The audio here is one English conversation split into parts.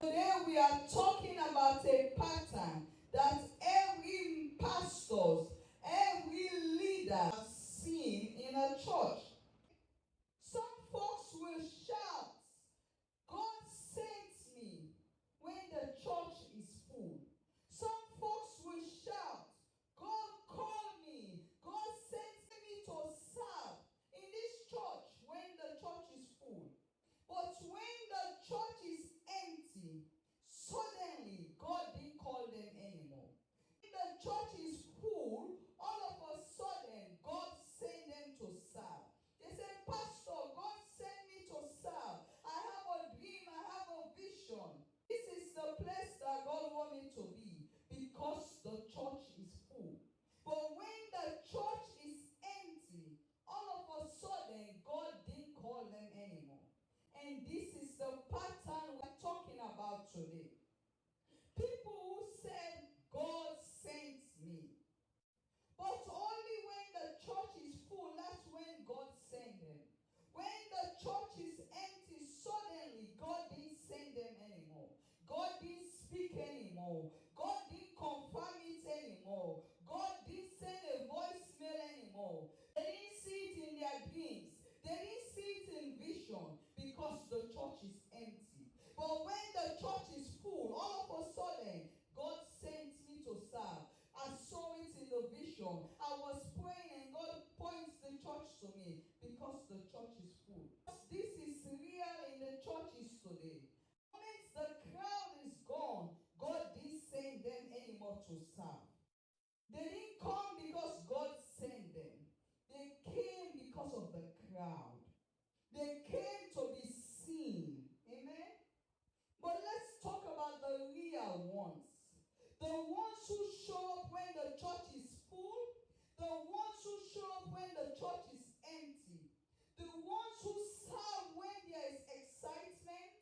Today we are talking about a pattern that every pastors, every leader has seen in a church. Some folks will shout, "God sent me," when the church is full. Some folks will shout, "God called me. God sent me to serve in this church," when the church is full. But when the church is empty, suddenly God didn't call them anymore. When the church is full, all of a sudden God sent them to serve. They say, "Pastor, God sent me to serve. I have a dream, I have a vision. This is the place that God wants me to be," because the church is full. But when the church is empty, all of a sudden God didn't call them anymore. And this is the pattern we're talking about today. People who said, "God sent me," but only when the church is full, that's when God sent them. When the church is empty, suddenly God didn't send them anymore. God didn't speak anymore. God didn't confirm it anymore. God didn't send a voicemail anymore. They didn't see it in their dreams. They didn't see it in vision because the church is empty. But when the church is full, all of a sudden, God sent me to serve. I saw it in the vision. I was praying and God points the church to me because the church is full. This is real in the churches today. The moment the crowd is gone, God didn't send them anymore to serve. They didn't come because God sent them. They came because of the crowd. They came to be seen. Amen? But let's talk about the real ones. The ones who show up when the church is full. The ones who show up when the church is empty. The ones who serve when there is excitement.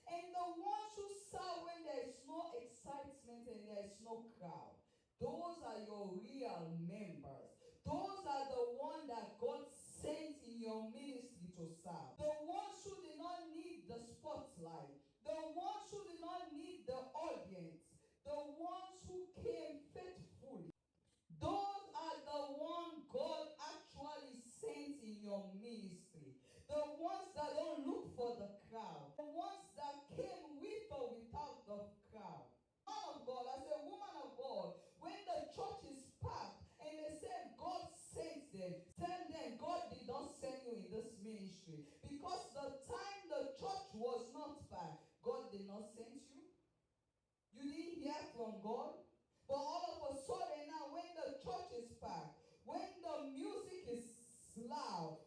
And the ones who serve when there is no excitement and there is no crowd. Those are your real members. Those are the ones that God sent in your ministry to serve. The ones who did not need the spotlight. The ones who did not need the audience. The ones who came faithfully. Those are the ones God actually sent in your ministry. The ones that don't look for the crowd. The ones that came with or without the crowd. Man of God, as a woman of God, when the church is packed and they say God sent them, tell them God did not send you in this ministry. Because the time the church was not packed, God did not send you. You didn't hear from God. But all of a sudden now, when the church is packed, when the music is loud,